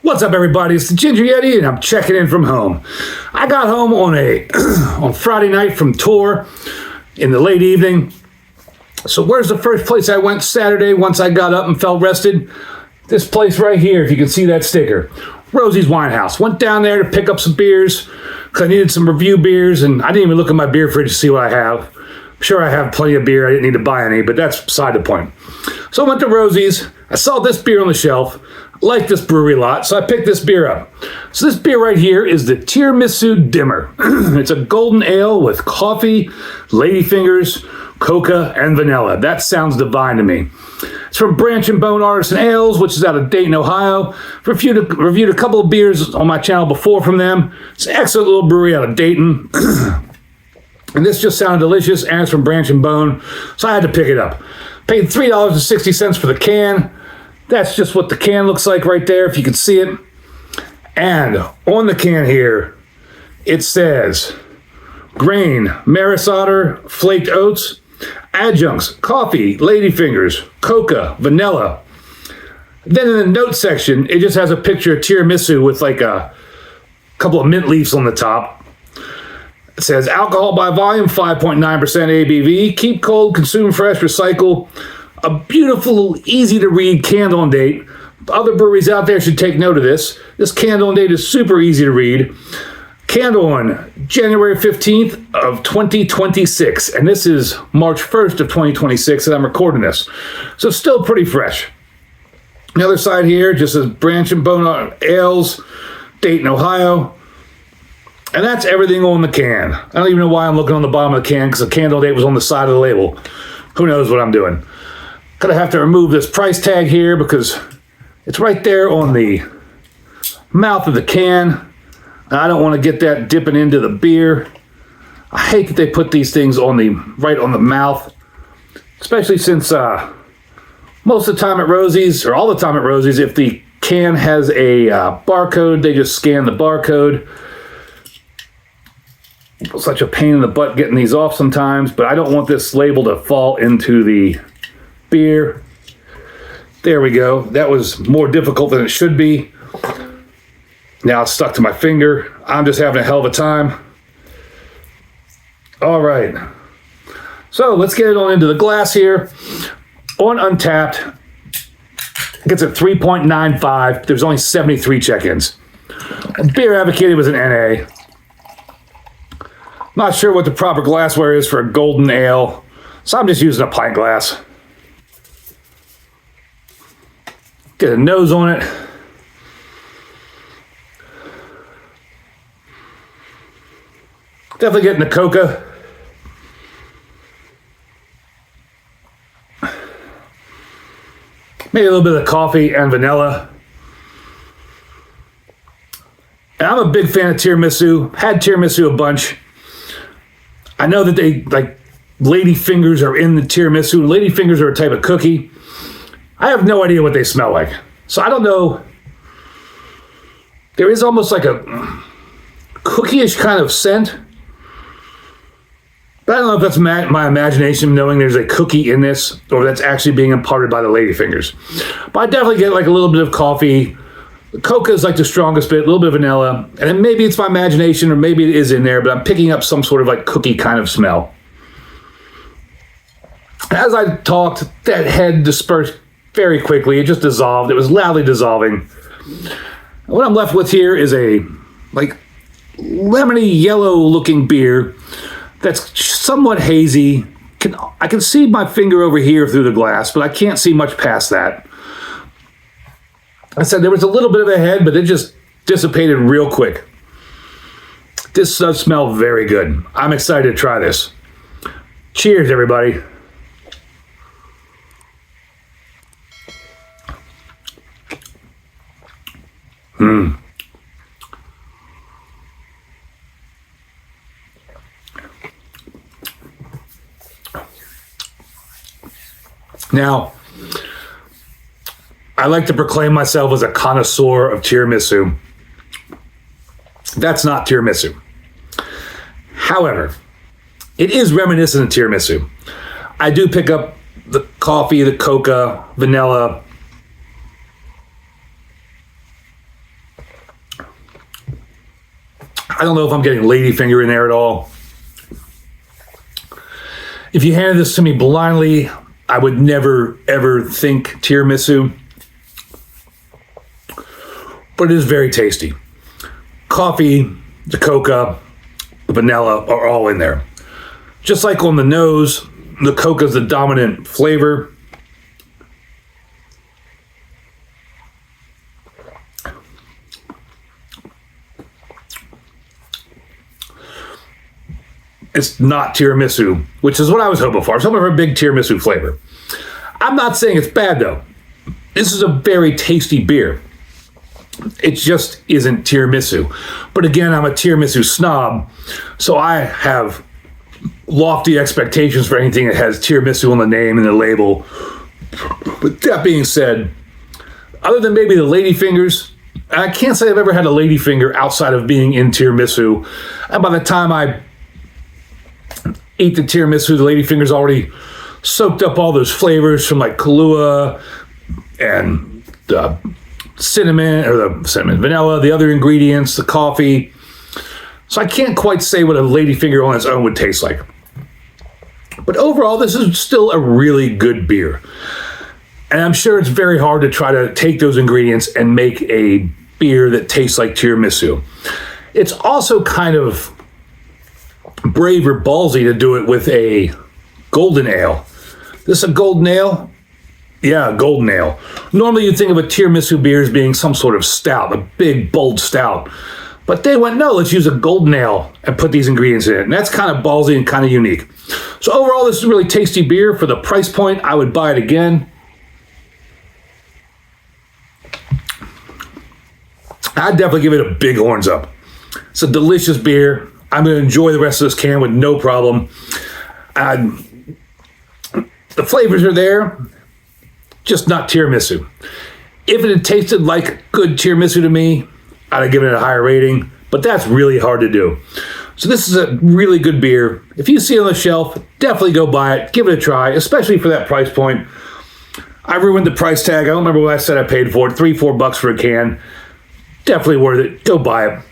What's up, everybody? It's the Ginger Yeti, and I'm checking in from home. I got home on on Friday night from tour in the late evening. So where's the first place I went Saturday once I got up and felt rested? This place right here, if you can see that sticker. Rozi's Wine House. Went down there to pick up some beers because I needed some review beers, and I didn't even look at my beer fridge to see what I have. I'm sure I have plenty of beer. I didn't need to buy any, but that's beside the point. So I went to Rozi's. I saw this beer on the shelf. Like this brewery a lot, so I picked this beer up. So this beer right here is the Tiramisu Dimmer. It's a golden ale with coffee, ladyfingers, coca, and vanilla. That sounds divine to me. It's from Branch Bone Artisan Ales, which is out of Dayton, Ohio. Reviewed a couple of beers on my channel before from them. It's an excellent little brewery out of Dayton. And this just sounded delicious, and it's from Branch Bone, so I had to pick it up. Paid $3.60 for the can. That's just what the can looks like right there, if you can see it. And on the can here, it says grain, maris otter, flaked oats, adjuncts, coffee, ladyfingers, coca, vanilla. Then in the notes section, it just has a picture of tiramisu with like a couple of mint leaves on the top. It says alcohol by volume, 5.9% ABV. Keep cold, consume fresh, recycle. A beautiful, easy to read candle and date. Other breweries out there should take note of this. This candle and date is super easy to read. Candle on January 15th of 2026. And this is March 1st of 2026 that I'm recording this. So it's still pretty fresh. The other side here just says Branch Bone Ales, Dayton, Ohio. And that's everything on the can. I don't even know why I'm looking on the bottom of the can because the candle date was on the side of the label. Who knows what I'm doing? Gonna have to remove this price tag here because it's right there on the mouth of the can. I don't want to get that dipping into the beer. I hate that they put these things right on the mouth, especially since most of the time at Rozi's, or all the time at Rozi's, if the can has a barcode, they just scan the barcode. Such a pain in the butt getting these off sometimes, but I don't want this label to fall into the beer. There we go. That was more difficult than it should be. Now it's stuck to my finger. I'm just having a hell of a time. All right. So let's get it on into the glass here. On Untapped, it gets a 3.95. There's only 73 check-ins. Beer Advocated was an NA. Not sure what the proper glassware is for a golden ale, so I'm just using a pint glass. Get a nose on it. Definitely getting the coca. Maybe a little bit of coffee and vanilla. And I'm a big fan of tiramisu. Had tiramisu a bunch. I know that they, like, lady fingers are in the tiramisu. Lady fingers are a type of cookie. I have no idea what they smell like. So I don't know. There is almost like a cookie-ish kind of scent. But I don't know if that's my imagination knowing there's a cookie in this or that's actually being imparted by the ladyfingers. But I definitely get like a little bit of coffee. The coca is like the strongest bit, a little bit of vanilla. And then maybe it's my imagination or maybe it is in there, but I'm picking up some sort of like cookie kind of smell. As I talked, that head dispersed very quickly. It just dissolved. It was loudly dissolving. What I'm left with here is a like lemony yellow looking beer that's somewhat hazy. I can see my finger over here through the glass, but I can't see much past that. I said there was a little bit of a head, but it just dissipated real quick. This does smell very good. I'm excited to try this. Cheers, everybody. Now, I like to proclaim myself as a connoisseur of tiramisu. That's not tiramisu. However, it is reminiscent of tiramisu. I do pick up the coffee, the coca, vanilla, I don't know if I'm getting ladyfinger in there at all. If you handed this to me blindly, I would never, ever think tiramisu. But it is very tasty. Coffee, the cocoa, the vanilla are all in there. Just like on the nose, the cocoa is the dominant flavor. It's not tiramisu, which is what I was hoping for. I was hoping for a big tiramisu flavor. I'm not saying it's bad, though. This is a very tasty beer. It just isn't tiramisu. But again, I'm a tiramisu snob, so I have lofty expectations for anything that has tiramisu on the name and the label. But that being said, other than maybe the ladyfingers, I can't say I've ever had a ladyfinger outside of being in tiramisu. And by the time I eat the tiramisu, the ladyfinger's already soaked up all those flavors from like Kahlua and the cinnamon, vanilla, the other ingredients, the coffee. So I can't quite say what a ladyfinger on its own would taste like. But overall, this is still a really good beer. And I'm sure it's very hard to try to take those ingredients and make a beer that tastes like tiramisu. It's also kind of brave or ballsy to do it with a golden ale. This a golden ale? Yeah, golden ale. Normally you'd think of a tiramisu beer as being some sort of stout, a big, bold stout. But they went, no, let's use a golden ale and put these ingredients in it. And that's kind of ballsy and kind of unique. So overall, this is a really tasty beer. For the price point, I would buy it again. I'd definitely give it a big horns up. It's a delicious beer. I'm going to enjoy the rest of this can with no problem. The flavors are there, just not tiramisu. If it had tasted like good tiramisu to me, I'd have given it a higher rating, but that's really hard to do. So this is a really good beer. If you see it on the shelf, definitely go buy it. Give it a try, especially for that price point. I ruined the price tag. I don't remember what I said I paid for it. $3-4 for a can. Definitely worth it. Go buy it.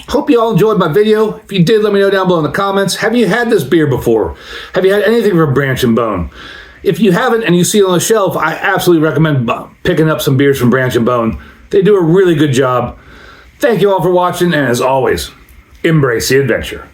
Hope you all enjoyed my video. If you did, let me know down below in the comments. Have you had this beer before? Have you had anything from Branch and Bone? If you haven't and you see it on the shelf, I absolutely recommend picking up some beers from Branch and Bone. They do a really good job. Thank you all for watching, and as always, embrace the adventure.